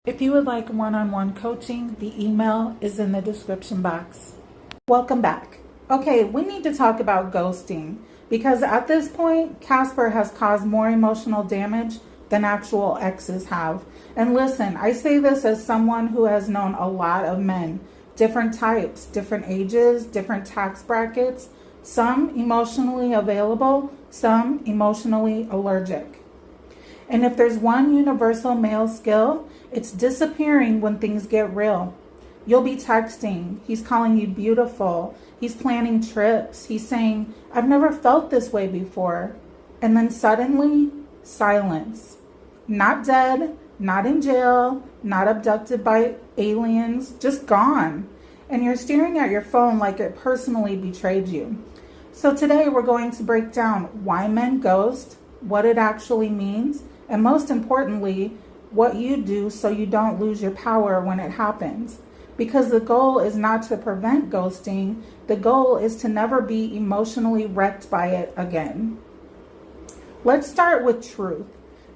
If you would like one-on-one coaching, the email is in the description box. Welcome back. Okay, we need to talk about ghosting because at this point, Casper has caused more emotional damage than actual exes have. And listen, I say this as someone who has known a lot of men, different types, different ages, different tax brackets, some emotionally available, some emotionally allergic. And if there's one universal male skill, it's disappearing when things get real. You'll be texting, he's calling you beautiful, he's planning trips, he's saying, I've never felt this way before. And then suddenly, silence. Not dead, not in jail, not abducted by aliens, just gone. And you're staring at your phone like it personally betrayed you. So today we're going to break down why men ghost, what it actually means, and most importantly, what you do so you don't lose your power when it happens. Because the goal is not to prevent ghosting, the goal is to never be emotionally wrecked by it again. Let's start with truth.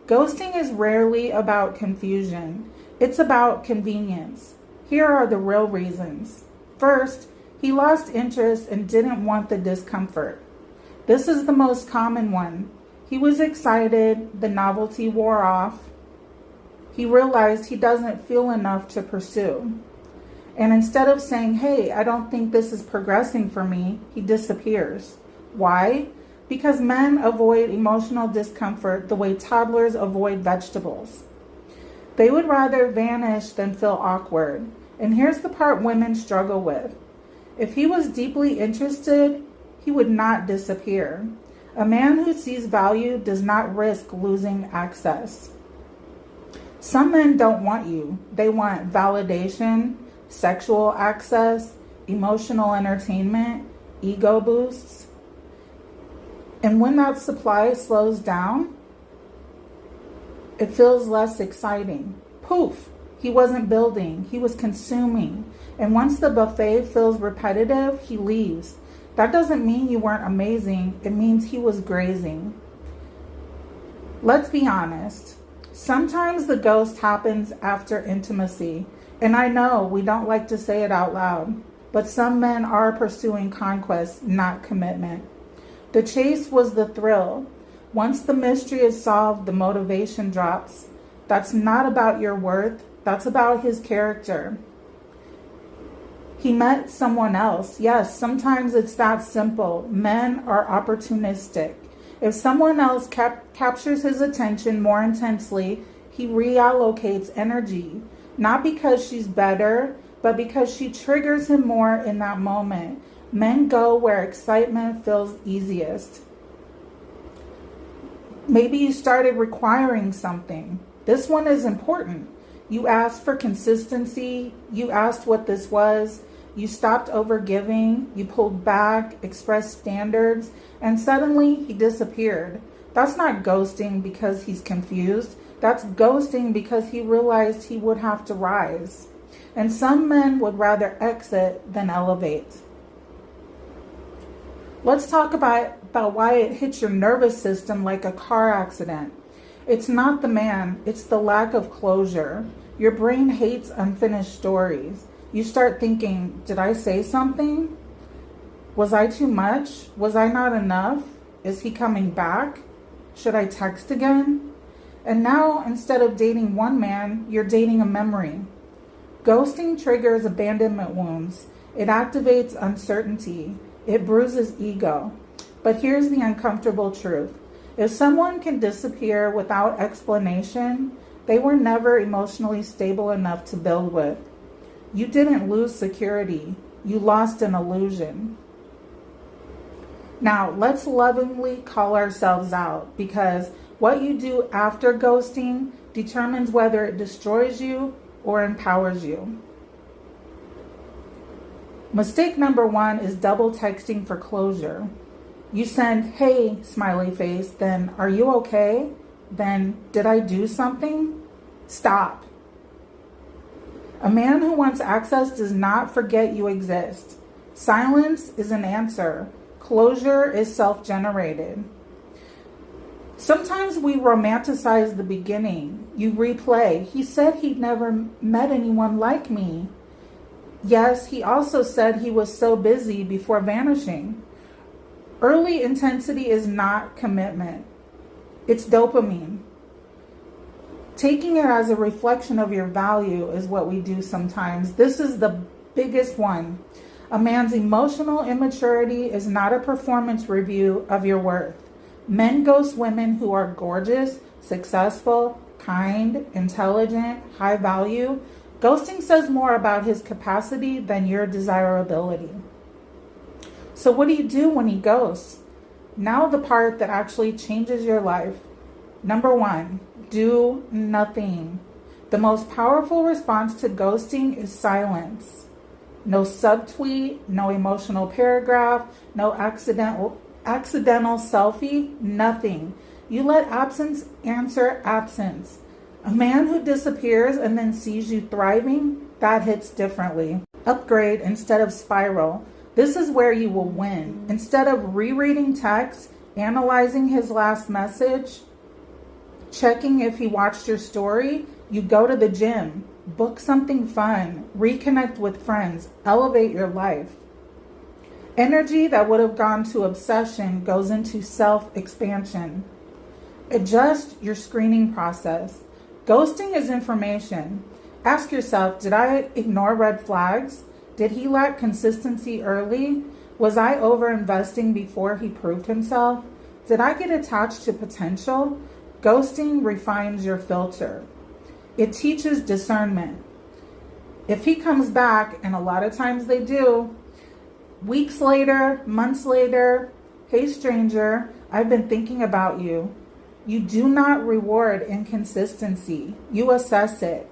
Ghosting is rarely about confusion. It's about convenience. Here are the real reasons. First, he lost interest and didn't want the discomfort. This is the most common one. He was excited, the novelty wore off. He realized he doesn't feel enough to pursue. And instead of saying, hey, I don't think this is progressing for me, he disappears. Why? Because men avoid emotional discomfort the way toddlers avoid vegetables. They would rather vanish than feel awkward. And here's the part women struggle with. If he was deeply interested, he would not disappear. A man who sees value does not risk losing access. Some men don't want you. They want validation, sexual access, emotional entertainment, ego boosts. And when that supply slows down, it feels less exciting. Poof, he wasn't building, he was consuming. And once the buffet feels repetitive, he leaves. That doesn't mean you weren't amazing. It means he was grazing. Let's be honest. Sometimes the ghost happens after intimacy. And I know we don't like to say it out loud, but some men are pursuing conquest, not commitment. The chase was the thrill. Once the mystery is solved, the motivation drops. That's not about your worth. That's about his character. He met someone else. Yes, sometimes it's that simple. Men are opportunistic. If someone else captures his attention more intensely, he reallocates energy. Not because she's better, but because she triggers him more in that moment. Men go where excitement feels easiest. Maybe you started requiring something. This one is important. You asked for consistency. You asked what this was. You stopped overgiving, you pulled back, expressed standards, and suddenly he disappeared. That's not ghosting because he's confused. That's ghosting because he realized he would have to rise. And some men would rather exit than elevate. Let's talk about why it hits your nervous system like a car accident. It's not the man, it's the lack of closure. Your brain hates unfinished stories. You start thinking, did I say something? Was I too much? Was I not enough? Is he coming back? Should I text again? And now, instead of dating one man, you're dating a memory. Ghosting triggers abandonment wounds. It activates uncertainty. It bruises ego. But here's the uncomfortable truth. If someone can disappear without explanation, they were never emotionally stable enough to build with. You didn't lose security. You lost an illusion. Now, let's lovingly call ourselves out because what you do after ghosting determines whether it destroys you or empowers you. Mistake number one is double texting for closure. You send, hey, smiley face, then are you okay? Then did I do something? Stop. A man who wants access does not forget you exist. Silence is an answer. Closure is self-generated. Sometimes we romanticize the beginning. You replay. He said he'd never met anyone like me. Yes, he also said he was so busy before vanishing. Early intensity is not commitment. It's dopamine. Taking it as a reflection of your value is what we do sometimes. This is the biggest one. A man's emotional immaturity is not a performance review of your worth. Men ghost women who are gorgeous, successful, kind, intelligent, high value. Ghosting says more about his capacity than your desirability. So what do you do when he ghosts? Now the part that actually changes your life. Number 1, do nothing. The most powerful response to ghosting is silence. No subtweet, no emotional paragraph, no accidental selfie, nothing. You let absence answer absence. A man who disappears and then sees you thriving, that hits differently. Upgrade instead of spiral. This is where you will win. Instead of rereading texts, analyzing his last message, checking if he watched your story, you go to the gym, book something fun, reconnect with friends, elevate your life. Energy that would have gone to obsession goes into self-expansion. Adjust your screening process. Ghosting is information. Ask yourself, did I ignore red flags? Did he lack consistency early? Was I over-investing before he proved himself? Did I get attached to potential? Ghosting refines your filter. It teaches discernment. If he comes back, and a lot of times they do, weeks later, months later, hey stranger, I've been thinking about you. You do not reward inconsistency. You assess it.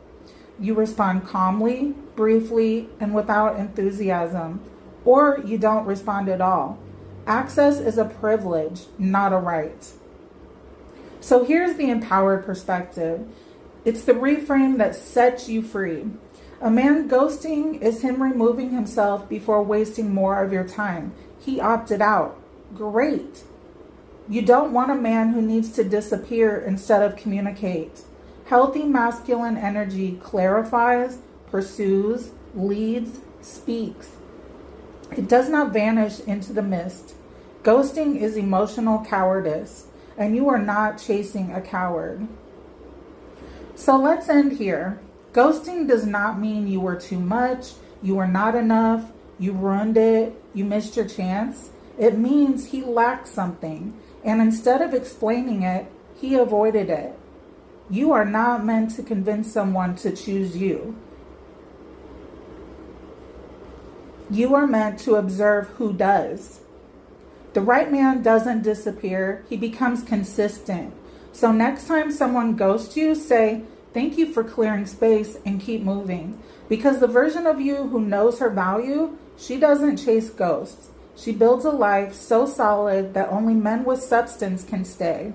You respond calmly, briefly, and without enthusiasm, or you don't respond at all. Access is a privilege, not a right. So here's the empowered perspective. It's the reframe that sets you free. A man ghosting is him removing himself before wasting more of your time. He opted out. Great. You don't want a man who needs to disappear instead of communicate. Healthy masculine energy clarifies, pursues, leads, speaks. It does not vanish into the mist. Ghosting is emotional cowardice, and you are not chasing a coward. So let's end here. Ghosting does not mean you were too much, you were not enough, you ruined it, you missed your chance. It means he lacked something, and instead of explaining it, he avoided it. You are not meant to convince someone to choose you. You are meant to observe who does. The right man doesn't disappear, he becomes consistent. So next time someone ghosts you, say, thank you for clearing space and keep moving. Because the version of you who knows her value, she doesn't chase ghosts. She builds a life so solid that only men with substance can stay.